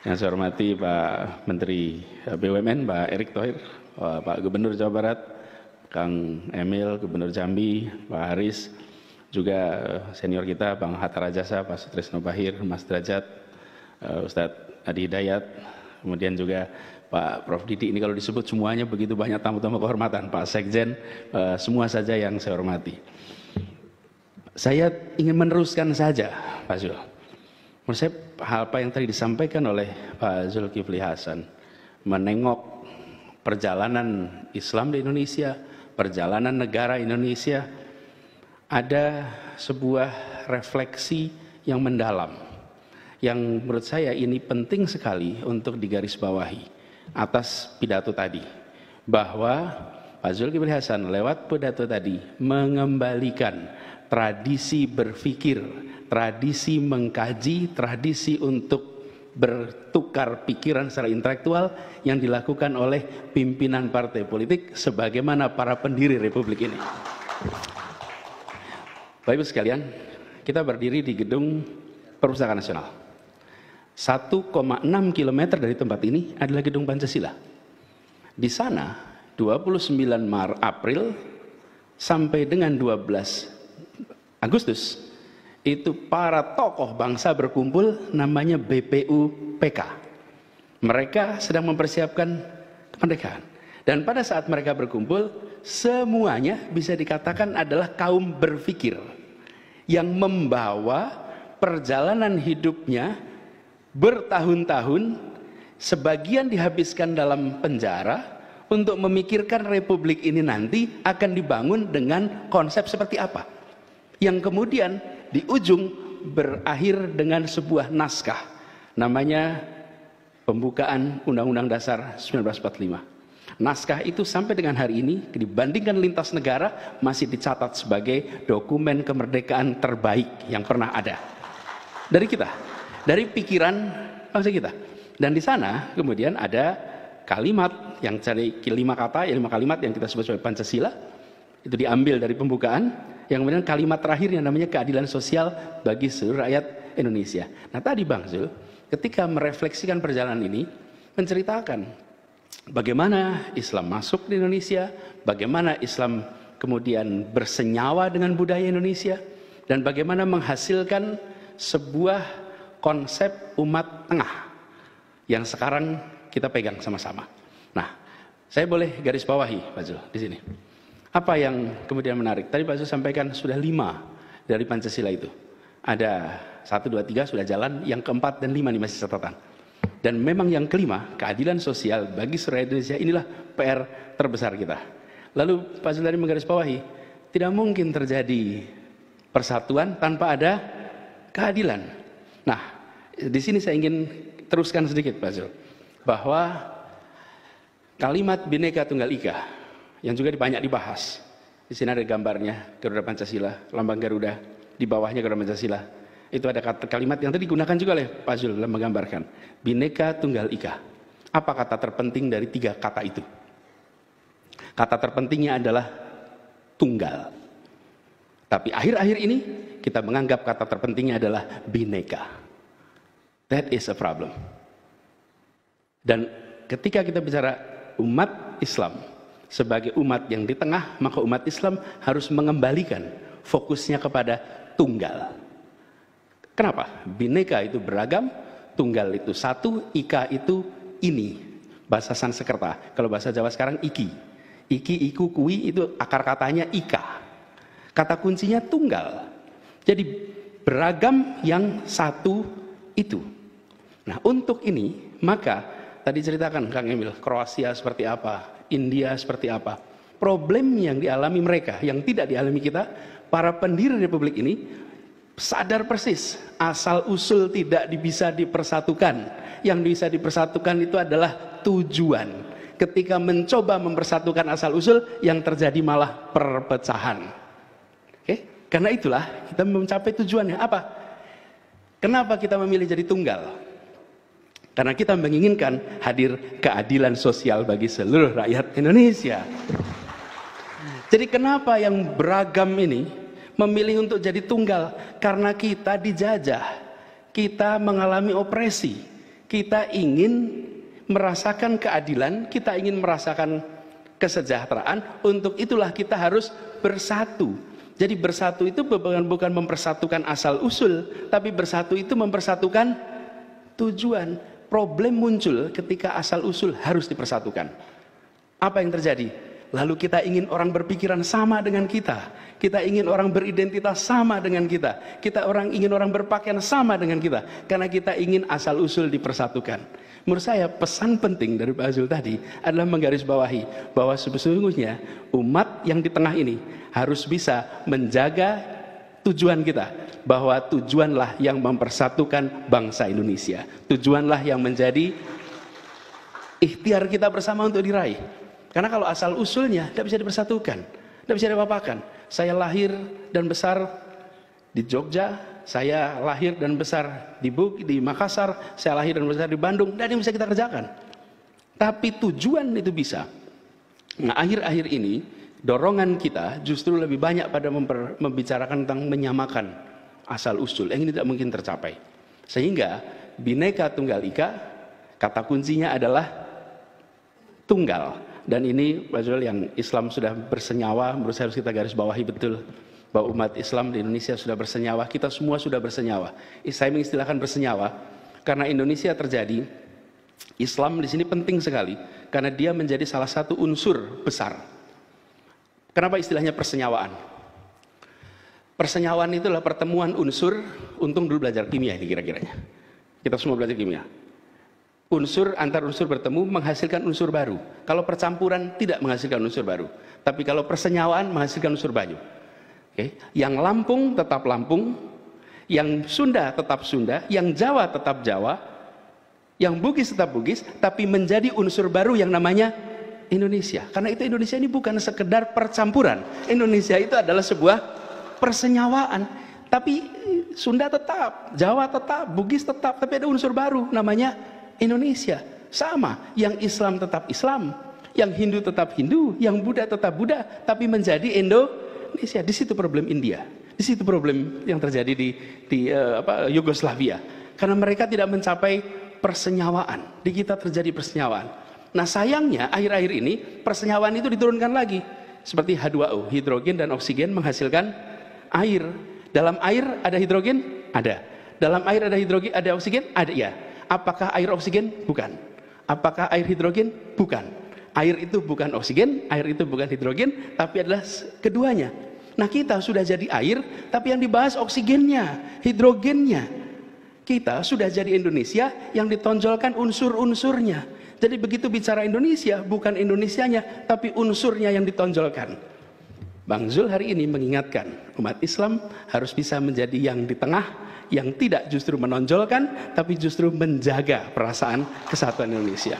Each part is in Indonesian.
Yang saya hormati Pak Menteri BUMN, Pak Erick Thohir, Pak Gubernur Jawa Barat, Kang Emil, Gubernur Jambi, Pak Haris, juga senior kita Bang Hatta Rajasa, Pak Sutrisno Bahir, Mas Derajat, Ustadz Adi Hidayat, kemudian juga Pak Prof Didi. Ini kalau disebut semuanya begitu banyak tamu-tamu kehormatan, Pak Sekjen, semua saja yang saya hormati. Saya ingin meneruskan saja, Pak Zul. Menurut saya hal apa yang tadi disampaikan oleh Pak Zulkifli Hasan, menengok perjalanan Islam di Indonesia, perjalanan negara Indonesia, ada sebuah refleksi yang mendalam, yang menurut saya ini penting sekali untuk digarisbawahi atas pidato tadi, bahwa Pak Zulkifli Hasan lewat pidato tadi mengembalikan tradisi berpikir, tradisi mengkaji, tradisi untuk bertukar pikiran secara intelektual yang dilakukan oleh pimpinan partai politik sebagaimana para pendiri Republik ini. Bapak Ibu sekalian, kita berdiri di gedung Perpustakaan Nasional. 1,6 km dari tempat ini adalah gedung Pancasila. Di sana 29 April sampai dengan 12 Agustus itu para tokoh bangsa berkumpul, namanya BPUPK. Mereka sedang mempersiapkan kemerdekaan. Dan pada saat mereka berkumpul, semuanya bisa dikatakan adalah kaum berpikir yang membawa perjalanan hidupnya bertahun-tahun, sebagian dihabiskan dalam penjara untuk memikirkan Republik ini nanti akan dibangun dengan konsep seperti apa, yang kemudian di ujung berakhir dengan sebuah naskah namanya pembukaan Undang-Undang Dasar 1945. Naskah itu sampai dengan hari ini dibandingkan lintas negara masih dicatat sebagai dokumen kemerdekaan terbaik yang pernah ada dari kita, dari pikiran bangsa kita. Dan di sana kemudian ada kalimat yang dari 5 kata, 5 kalimat yang kita sebut sebagai Pancasila. Itu diambil dari pembukaan, yang kemudian kalimat terakhir yang namanya keadilan sosial bagi seluruh rakyat Indonesia. Nah tadi Bang Zul, ketika merefleksikan perjalanan ini, menceritakan bagaimana Islam masuk di Indonesia, bagaimana Islam kemudian bersenyawa dengan budaya Indonesia, dan bagaimana menghasilkan sebuah konsep umat tengah yang sekarang kita pegang sama-sama. Nah, saya boleh garis bawahi Pak Zul di sini. Apa yang kemudian menarik? Tadi Pak Zul sampaikan sudah 5 dari Pancasila itu. Ada 1, 2, 3 sudah jalan, yang keempat dan 5 ini masih catatan. Dan memang yang kelima, keadilan sosial bagi seluruh Indonesia, inilah PR terbesar kita. Lalu Pak Zul tadi menggarisbawahi, tidak mungkin terjadi persatuan tanpa ada keadilan. Nah, di sini saya ingin teruskan sedikit Pak Zul, bahwa kalimat Bhinneka Tunggal Ika yang juga banyak dibahas. Di sini ada gambarnya Garuda Pancasila, lambang Garuda, di bawahnya Garuda Pancasila. Itu ada kalimat yang tadi digunakan juga oleh Pak Zul dalam menggambarkan Bhinneka Tunggal Ika. Apa kata terpenting dari 3 kata itu? Kata terpentingnya adalah tunggal. Tapi akhir-akhir ini kita menganggap kata terpentingnya adalah Bhinneka. That is a problem. Dan ketika kita bicara umat Islam sebagai umat yang di tengah, maka umat Islam harus mengembalikan fokusnya kepada tunggal. Kenapa? Bhinneka itu beragam, tunggal itu satu, ika itu ini. Bahasa Sanskerta, kalau bahasa Jawa sekarang iki. Iki, iku, kui itu akar katanya ika. Kata kuncinya tunggal. Jadi beragam yang satu itu. Nah untuk ini, maka tadi ceritakan Kang Emil, Kroasia seperti apa, India seperti apa. Problem yang dialami mereka, yang tidak dialami kita, para pendiri Republik ini sadar persis asal usul tidak bisa dipersatukan. Yang bisa dipersatukan itu adalah tujuan. Ketika mencoba mempersatukan asal usul, yang terjadi malah perpecahan. Oke? Karena itulah kita mencapai tujuannya apa? Kenapa kita memilih jadi tunggal? Karena kita menginginkan hadir keadilan sosial bagi seluruh rakyat Indonesia. Jadi kenapa yang beragam ini memilih untuk jadi tunggal? Karena kita dijajah, kita mengalami opresi, Kita ingin merasakan keadilan, kita ingin merasakan kesejahteraan. Untuk itulah kita harus bersatu. Jadi bersatu itu bukan mempersatukan asal usul, tapi bersatu itu mempersatukan tujuan. Problem muncul ketika asal usul harus dipersatukan. Apa yang terjadi? Lalu kita ingin orang berpikiran sama dengan kita. Kita ingin orang beridentitas sama dengan kita. Ingin orang berpakaian sama dengan kita. Karena kita ingin asal usul dipersatukan. Menurut saya pesan penting dari Pak Azul tadi adalah menggarisbawahi bahwa sesungguhnya umat yang di tengah ini harus bisa menjaga tujuan kita, bahwa tujuanlah yang mempersatukan bangsa Indonesia. Tujuanlah yang menjadi ikhtiar kita bersama untuk diraih. Karena kalau asal usulnya tidak bisa dipersatukan, tidak bisa diapa-apakan. Saya lahir dan besar di Jogja, saya lahir dan besar di Makassar, saya lahir dan besar di Bandung, dan yang bisa kita kerjakan. Tapi tujuan itu bisa. Nah, akhir-akhir ini dorongan kita justru lebih banyak pada membicarakan tentang menyamakan asal usul yang ini tidak mungkin tercapai. Sehingga Bhinneka Tunggal Ika, kata kuncinya adalah tunggal. Dan ini Pak Zul, yang Islam sudah bersenyawa, menurut saya harus kita garis bawahi betul, bahwa umat Islam di Indonesia sudah bersenyawa, kita semua sudah bersenyawa. Saya mengistilahkan bersenyawa karena Indonesia terjadi, Islam di sini penting sekali karena dia menjadi salah satu unsur besar. Kenapa istilahnya persenyawaan? Persenyawaan itu adalah pertemuan unsur. Untung dulu belajar kimia ini kira-kiranya. Kita semua belajar kimia. Unsur antar unsur bertemu menghasilkan unsur baru. Kalau percampuran tidak menghasilkan unsur baru. Tapi kalau persenyawaan menghasilkan unsur baru. Okay. Yang Lampung tetap Lampung, yang Sunda tetap Sunda, yang Jawa tetap Jawa, yang Bugis tetap Bugis, tapi menjadi unsur baru yang namanya Indonesia. Karena itu Indonesia ini bukan sekedar percampuran. Indonesia itu adalah sebuah persenyawaan. Tapi Sunda tetap, Jawa tetap, Bugis tetap, tapi ada unsur baru namanya Indonesia. Sama, yang Islam tetap Islam, yang Hindu tetap Hindu, yang Buddha tetap Buddha, tapi menjadi Indonesia. Di situ problem India, di situ problem yang terjadi di Yugoslavia, karena mereka tidak mencapai persenyawaan. Di kita terjadi persenyawaan. Nah sayangnya akhir-akhir ini persenyawaan itu diturunkan lagi, seperti H2O, hidrogen dan oksigen menghasilkan air. Dalam air ada hidrogen? Ada. Dalam air ada hidrogen, ada oksigen? Ada, ya. Apakah air oksigen? Bukan. Apakah air hidrogen? Bukan. Air itu bukan oksigen, air itu bukan hidrogen, tapi adalah keduanya. Nah kita sudah jadi air, tapi yang dibahas oksigennya, hidrogennya. Kita sudah jadi Indonesia yang ditonjolkan unsur-unsurnya. Jadi begitu bicara Indonesia, bukan Indonesianya, tapi unsurnya yang ditonjolkan. Bang Zul hari ini mengingatkan umat Islam harus bisa menjadi yang di tengah, yang tidak justru menonjolkan, tapi justru menjaga perasaan kesatuan Indonesia.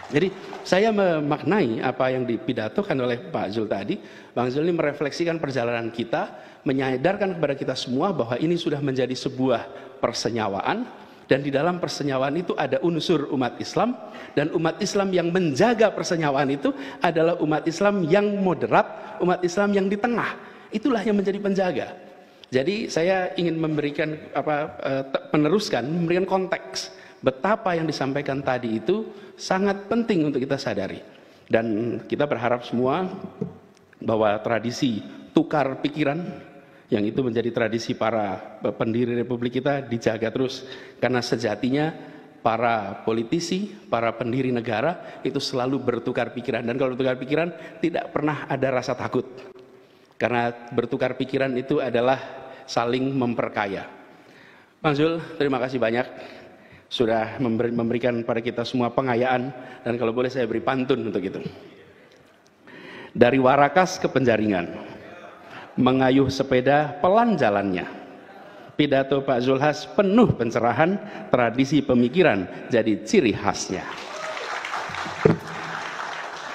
Jadi saya memaknai apa yang dipidatokan oleh Pak Zul tadi. Bang Zul ini merefleksikan perjalanan kita, menyadarkan kepada kita semua bahwa ini sudah menjadi sebuah persenyawaan, dan di dalam persenyawaan itu ada unsur umat Islam, dan umat Islam yang menjaga persenyawaan itu adalah umat Islam yang moderat, umat Islam yang di tengah. Itulah yang menjadi penjaga. Jadi saya ingin memberikan memberikan konteks betapa yang disampaikan tadi itu sangat penting untuk kita sadari. Dan kita berharap semua bahwa tradisi tukar pikiran yang itu menjadi tradisi para pendiri Republik kita dijaga terus, karena sejatinya para politisi, para pendiri negara itu selalu bertukar pikiran, dan kalau bertukar pikiran tidak pernah ada rasa takut. Karena bertukar pikiran itu adalah saling memperkaya. Bang Zul, terima kasih banyak sudah memberikan pada kita semua pengayaan, dan kalau boleh saya beri pantun untuk itu. Dari Warakas ke Penjaringan, mengayuh sepeda pelan jalannya. Pidato Pak Zulhas penuh pencerahan, tradisi pemikiran jadi ciri khasnya.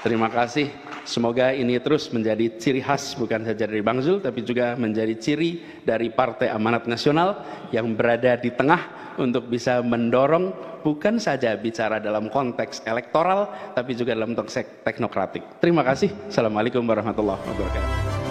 Terima kasih. Semoga ini terus menjadi ciri khas bukan saja dari Bang Zul, tapi juga menjadi ciri dari Partai Amanat Nasional yang berada di tengah untuk bisa mendorong bukan saja bicara dalam konteks elektoral, tapi juga dalam konteks teknokratik. Terima kasih. Assalamualaikum warahmatullahi wabarakatuh.